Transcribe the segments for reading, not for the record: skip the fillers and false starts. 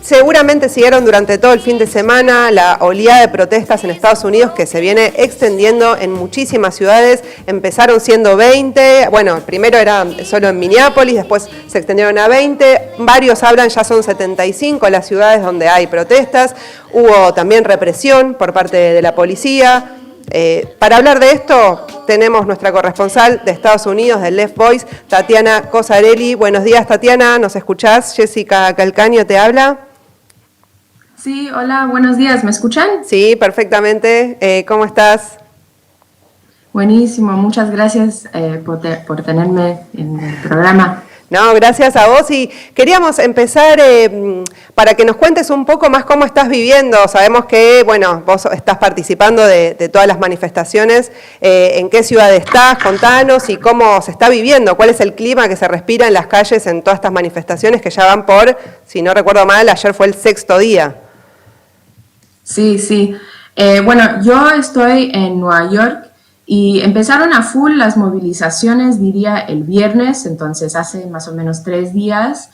Seguramente siguieron durante todo el fin de semana la oleada de protestas en Estados Unidos que se viene extendiendo en muchísimas ciudades. Empezaron siendo 20, bueno, primero era solo en Minneapolis, después se extendieron a 20. Varios hablan, ya son 75 las ciudades donde hay protestas. Hubo también represión por parte de la policía. Para hablar de esto, tenemos nuestra corresponsal de Estados Unidos, del Left Voice, Tatiana Cosarelli. Buenos días, Tatiana, ¿nos escuchás? Jessica Calcaño te habla. Sí, hola, buenos días, ¿me escuchan? Sí, perfectamente. ¿Cómo estás? Buenísimo, muchas gracias por tenerme en el programa. No, gracias a vos. Y queríamos empezar para que nos cuentes un poco más cómo estás viviendo. Sabemos que, bueno, vos estás participando de todas las manifestaciones. ¿En qué ciudad estás? Contanos y cómo se está viviendo. ¿Cuál es el clima que se respira en las calles en todas estas manifestaciones que ya van por, si no recuerdo mal, ayer fue el 6º día? Sí, sí. Bueno, yo estoy en Nueva York y empezaron a full las movilizaciones, diría, el viernes, entonces hace más o menos 3 días.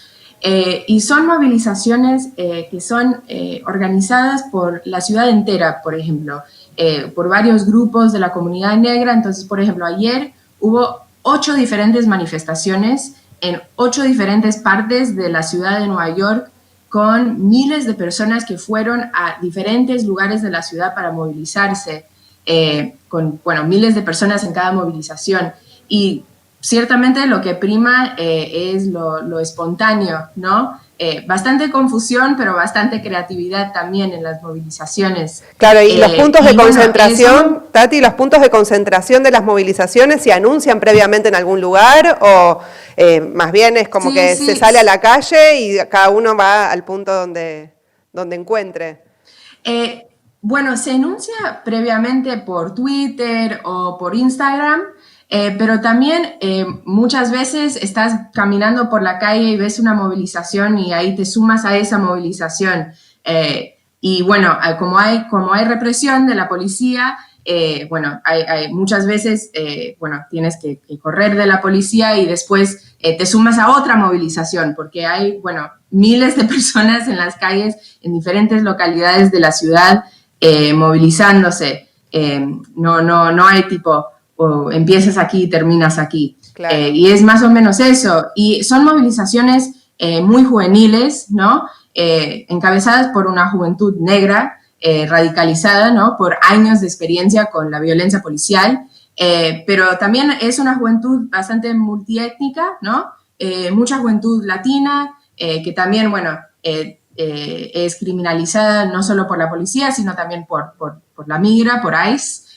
Y son movilizaciones que son organizadas por la ciudad entera, por ejemplo, por varios grupos de la comunidad negra. Entonces, por ejemplo, ayer hubo 8 diferentes manifestaciones en 8 diferentes partes de la ciudad de Nueva York, con miles de personas que fueron a diferentes lugares de la ciudad para movilizarse, con, bueno, miles de personas en cada movilización. Y ciertamente lo que prima es lo espontáneo, ¿no? Bastante confusión, pero bastante creatividad también en las movilizaciones. Claro, y los puntos de concentración, bueno, Tati, los puntos de concentración de las movilizaciones, ¿se anuncian previamente en algún lugar o más bien es como que se sale a la calle y cada uno va al punto donde encuentre? Bueno, se anuncia previamente por Twitter o por Instagram, pero también muchas veces estás caminando por la calle y ves una movilización y ahí te sumas a esa movilización. Y bueno, como hay represión de la policía, bueno, hay muchas veces, bueno, tienes que correr de la policía y después te sumas a otra movilización, porque hay, bueno, miles de personas en las calles en diferentes localidades de la ciudad movilizándose. No hay tipo, o empiezas aquí y terminas aquí. Claro. Y es más o menos eso. Y son movilizaciones muy juveniles, ¿no? Encabezadas por una juventud negra, radicalizada, ¿no? Por años de experiencia con la violencia policial, pero también es una juventud bastante multiétnica, ¿no? Mucha juventud latina, que también, bueno, es criminalizada no solo por la policía, sino también por la migra, por ICE,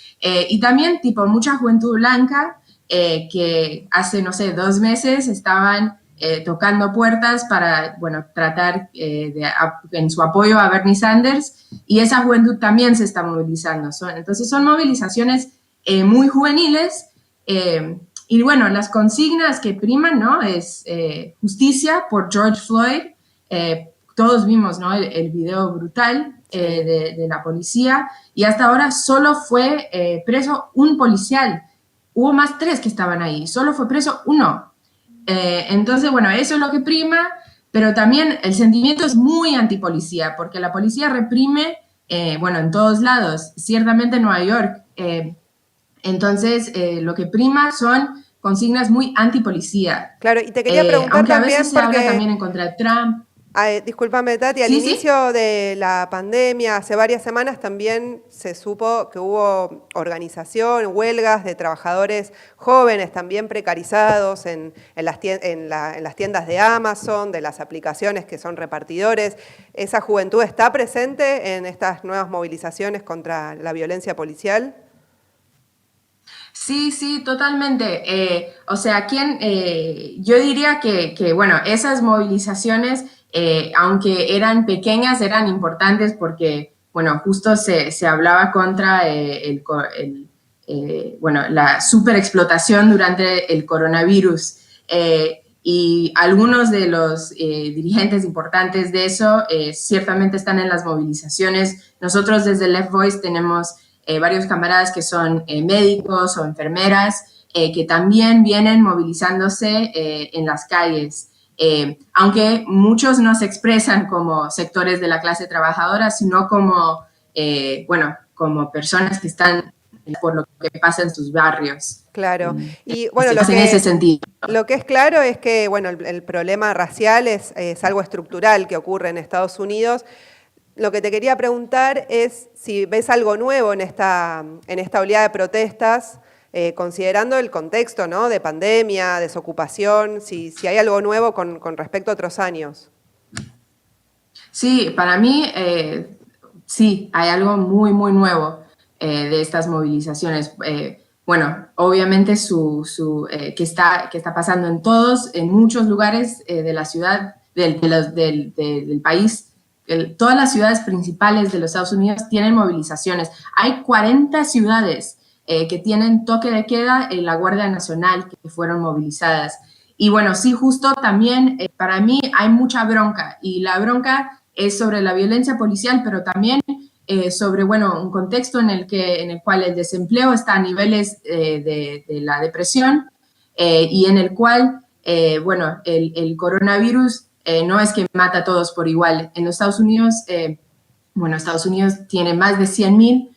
y también tipo mucha juventud blanca que hace, no sé, 2 meses estaban tocando puertas para, bueno, tratar en su apoyo a Bernie Sanders, y esa juventud también se está movilizando. Entonces son movilizaciones muy juveniles, y bueno, las consignas que priman, ¿no? Es justicia por George Floyd. Todos vimos, ¿no? el video brutal de la policía, y hasta ahora solo fue preso un policial. Hubo más 3 que estaban ahí, solo fue preso 1. Entonces, bueno, eso es lo que prima, pero también el sentimiento es muy antipolicía, porque la policía reprime, bueno, en todos lados, ciertamente en Nueva York. Entonces, lo que prima son consignas muy antipolicía. Claro, y te quería preguntar aunque también a veces se habla también en contra de Trump. Discúlpame, Tati, al ¿Sí? inicio de la pandemia, hace varias semanas, también se supo que hubo organización, huelgas de trabajadores jóvenes, también precarizados en las tiendas de Amazon, de las aplicaciones que son repartidores. ¿Esa juventud está presente en estas nuevas movilizaciones contra la violencia policial? Sí, sí, totalmente. O sea, yo diría que, bueno, esas movilizaciones, aunque eran pequeñas, eran importantes porque, bueno, justo se hablaba contra bueno, la superexplotación durante el coronavirus. Y algunos de los dirigentes importantes de eso ciertamente están en las movilizaciones. Nosotros desde Left Voice tenemos varios camaradas que son médicos o enfermeras que también vienen movilizándose en las calles. aunque muchos no se expresan como sectores de la clase trabajadora, sino como, bueno, como personas que están por lo que pasa en sus barrios. Claro. Y bueno, En ese sentido. lo que es claro es que bueno, el problema racial es algo estructural que ocurre en Estados Unidos. Lo que te quería preguntar es si ves algo nuevo en esta oleada de protestas, considerando el contexto, ¿no?, de pandemia, desocupación, si hay algo nuevo con respecto a otros años. Sí, para mí sí, hay algo muy, muy nuevo de estas movilizaciones. Bueno, obviamente que está pasando en muchos lugares de la ciudad, del país. Todas las ciudades principales de los Estados Unidos tienen movilizaciones. Hay 40 ciudades que tienen toque de queda en la Guardia Nacional que fueron movilizadas. Y bueno, sí, justo también para mí hay mucha bronca, y la bronca es sobre la violencia policial, pero también sobre, bueno, un contexto en el cual el desempleo está a niveles de la depresión y en el cual, bueno, el coronavirus no es que mata a todos por igual. En los Estados Unidos, bueno, Estados Unidos tiene más de 100,000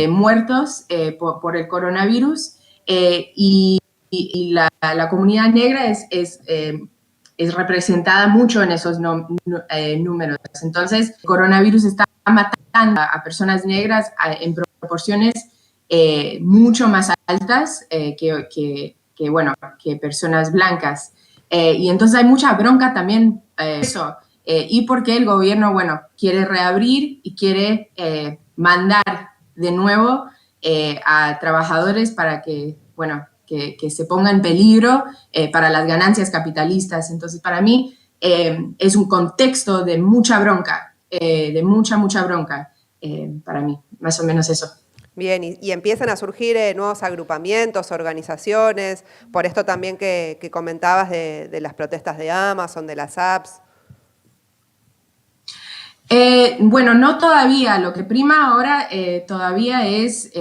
muertos por el coronavirus y la comunidad negra es representada mucho en esos números. Entonces, el coronavirus está matando a personas negras en proporciones mucho más altas que personas blancas. Y entonces hay mucha bronca también eso. Y porque el gobierno, bueno, quiere reabrir y quiere mandar de nuevo a trabajadores para que, bueno, que se ponga en peligro para las ganancias capitalistas. Entonces, para mí es un contexto de mucha bronca, mucha bronca, para mí, más o menos eso. Bien, y empiezan a surgir nuevos agrupamientos, organizaciones, por esto también que comentabas de las protestas de Amazon, de las apps. Bueno, no todavía. Lo que prima ahora todavía es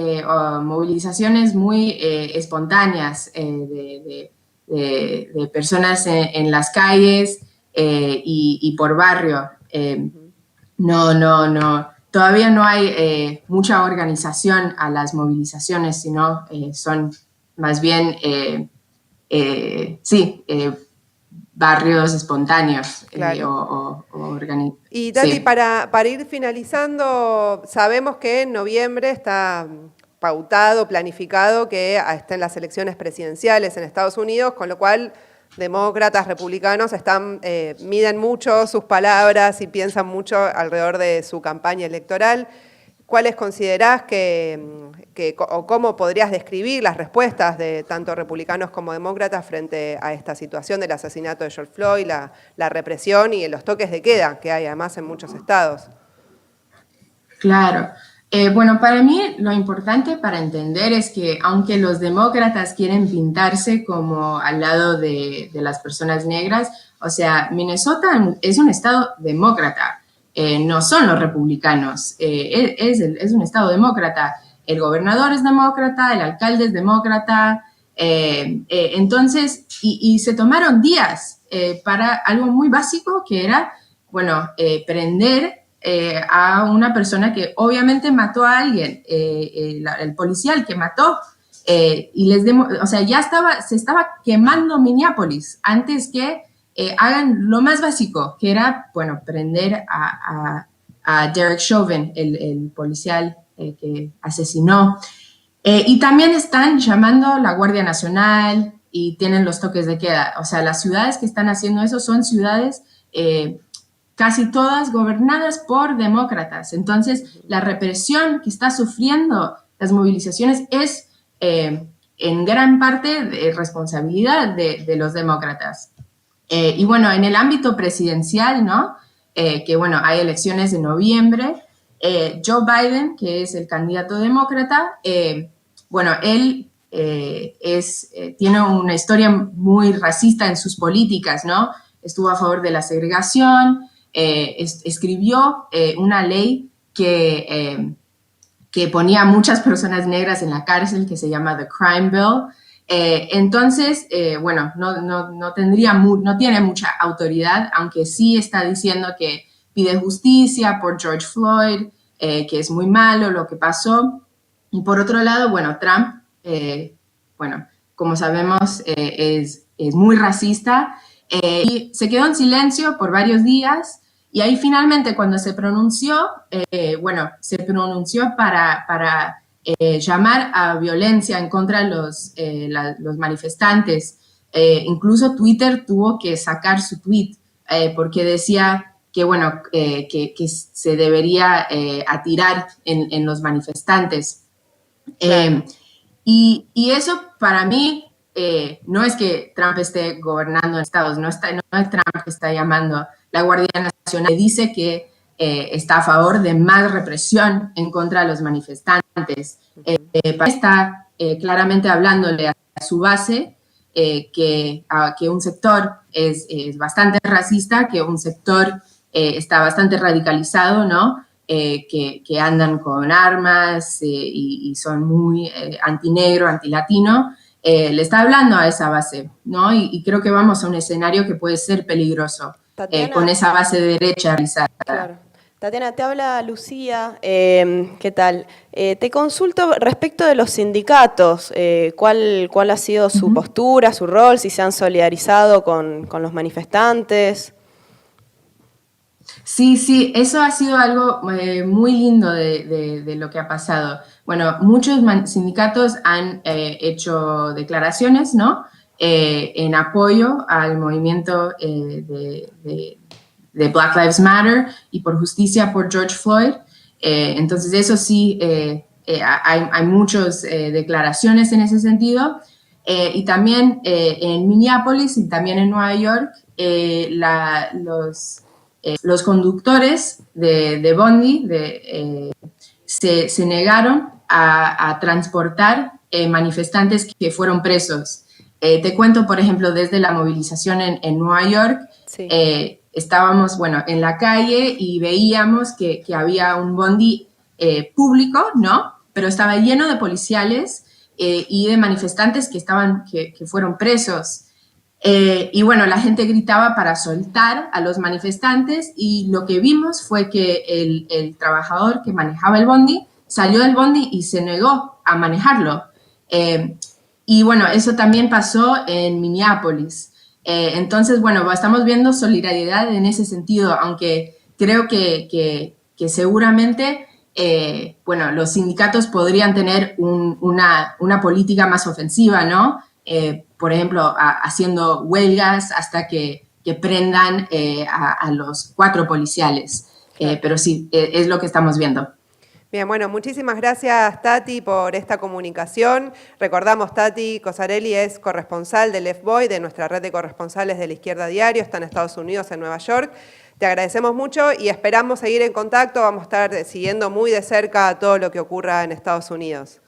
movilizaciones muy espontáneas de personas en las calles y por barrio. No. Todavía no hay mucha organización a las movilizaciones, sino son más bien, barrios espontáneos. Claro. Y Tati, sí. para ir finalizando, sabemos que en noviembre está pautado, planificado que estén las elecciones presidenciales en Estados Unidos, con lo cual demócratas, republicanos miden mucho sus palabras y piensan mucho alrededor de su campaña electoral. ¿Cuáles considerás o cómo podrías describir las respuestas de tanto republicanos como demócratas frente a esta situación del asesinato de George Floyd, la represión y los toques de queda que hay además en muchos estados? Claro. Bueno, para mí lo importante para entender es que aunque los demócratas quieren pintarse como al lado de las personas negras, o sea, Minnesota es un estado demócrata. No son los republicanos, es un estado demócrata. El gobernador es demócrata, el alcalde es demócrata, entonces, y se tomaron días para algo muy básico que era, bueno, prender a una persona que obviamente mató a alguien, el policial que mató, o sea, se estaba quemando Minneapolis antes que hagan lo más básico, que era, bueno, prender a Derek Chauvin, el policial que asesinó. Y también están llamando a la Guardia Nacional y tienen los toques de queda. O sea, las ciudades que están haciendo eso son ciudades casi todas gobernadas por demócratas. Entonces, la represión que está sufriendo las movilizaciones es en gran parte de responsabilidad de los demócratas. Y bueno, en el ámbito presidencial, ¿no? Que bueno, hay elecciones en noviembre. Joe Biden, que es el candidato demócrata, bueno, él tiene una historia muy racista en sus políticas, ¿no? Estuvo a favor de la segregación, escribió una ley que ponía a muchas personas negras en la cárcel, que se llama The Crime Bill, Entonces, bueno, no tiene mucha autoridad, aunque sí está diciendo que pide justicia por George Floyd, que es muy malo lo que pasó. Y por otro lado, bueno, Trump, bueno, como sabemos, es muy racista y se quedó en silencio por varios días. Y ahí finalmente cuando se pronunció, bueno, se pronunció para llamar a violencia en contra de los manifestantes. Incluso Twitter tuvo que sacar su tweet porque decía que, bueno, que se debería atirar en los manifestantes. Claro. Y eso para mí no es que Trump esté gobernando en Estados, no es Trump que está llamando la Guardia Nacional, dice que está a favor de más represión en contra de los manifestantes. Está claramente hablándole a su base que un sector es bastante racista, que un sector está bastante radicalizado, ¿no? Que andan con armas y son muy antinegro, antilatino, le está hablando a esa base, ¿no? Y creo que vamos a un escenario que puede ser peligroso con esa base de derecha realizada. Claro. Tatiana, te habla Lucía. ¿Qué tal? Te consulto respecto de los sindicatos. ¿Cuál ha sido su postura, su rol? Si se han solidarizado con los manifestantes. Sí, eso ha sido algo muy lindo de lo que ha pasado. Bueno, muchos sindicatos han hecho declaraciones, ¿no? En apoyo al movimiento de Black Lives Matter y por justicia por George Floyd. Entonces, eso sí, hay muchas declaraciones en ese sentido. Y también en Minneapolis y también en Nueva York, los conductores de Bondi se negaron a transportar manifestantes que fueron presos. Te cuento, por ejemplo, desde la movilización en Nueva York, Sí. estábamos, bueno, en la calle y veíamos que había un Bondi público, ¿no? Pero estaba lleno de policiales y de manifestantes que fueron presos. Y bueno, la gente gritaba para soltar a los manifestantes y lo que vimos fue que el trabajador que manejaba el Bondi salió del Bondi y se negó a manejarlo. Y bueno, eso también pasó en Minneapolis. Entonces, bueno, estamos viendo solidaridad en ese sentido, aunque creo que seguramente, bueno, los sindicatos podrían tener una política más ofensiva, ¿no? Por ejemplo, haciendo huelgas hasta que prendan a los 4 policiales. Pero sí, es lo que estamos viendo. Bien, bueno, muchísimas gracias, Tati, por esta comunicación. Recordamos, Tati Cosarelli es corresponsal del FBOY, de nuestra red de corresponsales de La Izquierda Diario, está en Estados Unidos, en Nueva York. Te agradecemos mucho y esperamos seguir en contacto. Vamos a estar siguiendo muy de cerca todo lo que ocurra en Estados Unidos.